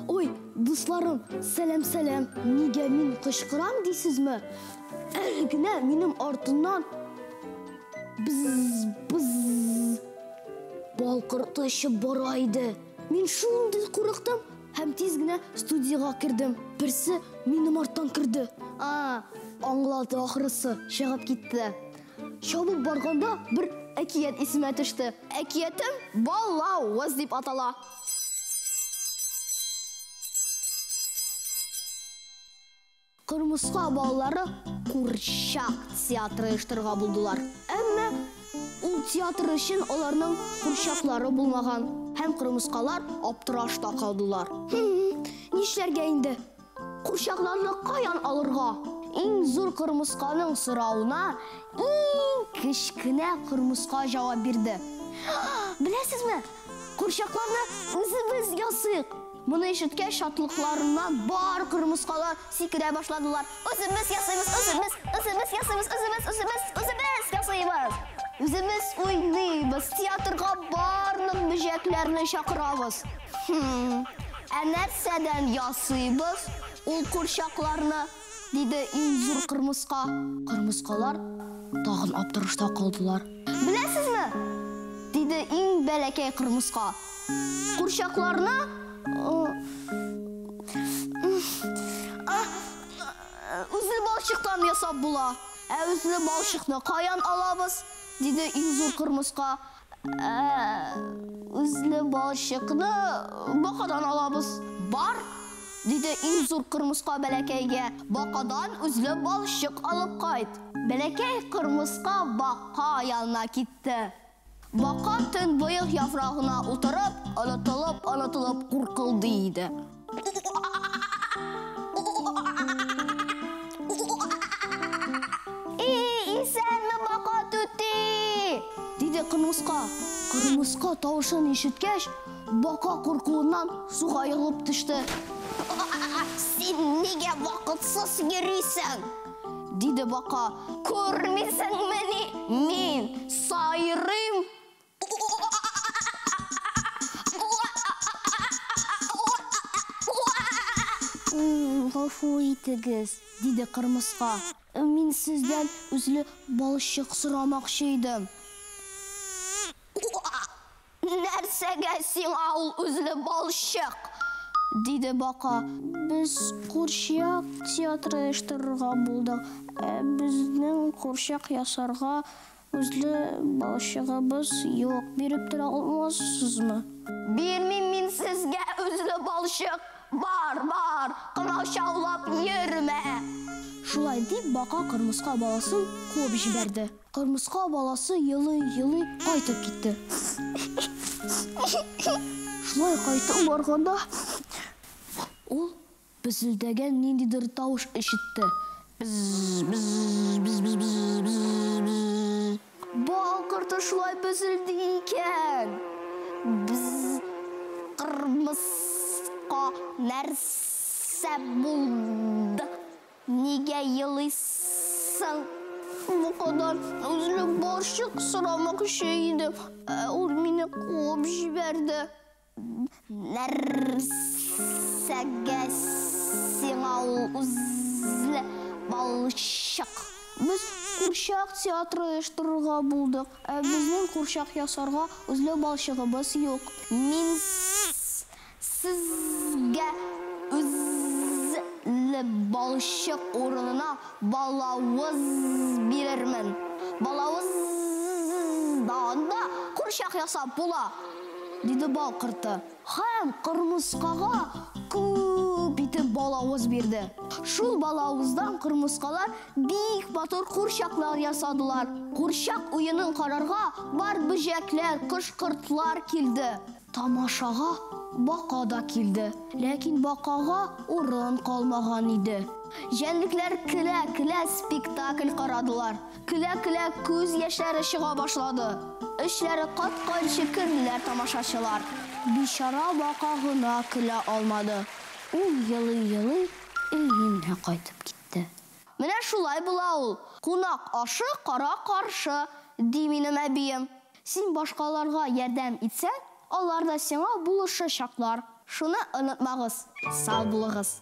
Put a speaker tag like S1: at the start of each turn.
S1: Ой, дусларым, сәлем, неге мен қышқырам дейсізмі? Әлгіне менің артымнан біз балқырты ішіп барайды. Мен шуынды қорықтым, һәм тезгіне студияға кірдім. Бірсі менің арттан кірді. Аңлады ақырысы, шығып кетті. Шабып барғанда бір әкият есіме түсті. Әкиятым балауыз деп атала. Қырмысқа балалары Қуршақ театры ұйыштыруға бұлдылар. Әмма ол театр үшін оларның Қуршақлары болмаған. Һәм қырмысқалар аптырашта қалдылар. Нишләргә инде? Қуршақларны қаян алырға? Иң зур қырмысқаның сұрауына иң кішкене қырмысқа жауап берді. Білесізме? Қуршақларны өзіміз ясыйық. Мұны ишеткәч шатлыкларыннан бар қырмысқалар сикерә башладылар. Өзіміз ясыймыз. Өзіміз ойнайбыз. Театрға барлық бөҗәкләрне чакырабыз. Ә нәрсәдән ясыйбыз ул Қуршақларны? Диде иң зур қырмысқа. Қырмысқалар тағын аптырышта қалдылар. Білесізме? Диде иң бәләкәй қырмысқа. Қуршақларны үзле балчыктан ясап була. Үзле балчыкны каян алабыз? Диде иң зур қырмысқа. Үзле балчыкны бакадан алабыз. Бар? Диде иң зур қырмысқа бәләкәйгә. Бакадан үзле балчык алып кайт. Бәләкәй қырмысқа бака янына китте. Бака төн буйык яфрагына утырып, онытылып куркылды иде. Исәнме бака түти? Диде қырмысқа. Қырмысқа тавышын ишеткәч, бака куркуыннан суга егылып төште. Син нигә вакытсыз йөрисең? Диде бака. Күрмисеңме ни? Мин сайрыйм. Гафу итегез, диде қырмысқа. Мин сездән үзле балчык сорамакчы идем. Нәрсәгә сиңа ул үзле балчык? Диде бака. Без Қуршақ театры оештырырга булдык. Безнең Қуршақ ясарга үзле балчыгыбыз юк. Биреп тора алмассызмы? Бирмим мин сезгә үзле балчык. Бар, кынау шаулап йөрмә. Шулай дип бака қырмысқа баласын куып җибәрде. Қырмысқа баласы елый кайтып китте. Шулай кайтып барганда ул безелдәгән ниндидер тавыш ишетте. Бакырты шулай безелде икән. Кырмыска нәрсә булды? Нигә елыйсың? Бу кадар үзле балчык сорамакчы идем. Ул мине куып җибәрде. Нәрсәгә сиңа ул үзле балчык? Без Қуршақ театры оештырырга булдык. Безнең Қуршақ ясарга үзле балчыгыбыз юк. Мин сезгә үзле балчык урынына балавыз бирермен. Балавыздан да Қуршақ ясап була, диде бакырты. Һәм кырмыскага күп итеп балавыз бирде. Шул балавыздан кырмыскалар бик матур Қуршақлар ясадылар. Қуршақ уенын карарга бар бөҗәкләр, кыш-кыртлар килде. Тамашага бака да килде. Ләкин бакага урын калмаган иде. Җәнлекләр көлә спектакль карадылар. Көлә күз яшьләре чыга башлады. Эшләре каткан шикелләр тамашачылар. Бичара бака гына көлә алмады. Ул елый өенә кайтып китте. Менә шулай була ул. Кунак ашы кара каршы, ди минем әбием. Син башкаларга ярдәм итсәң, алар да сиңа булышачаклар. Шуны онытмагыз. Сау булыгыз.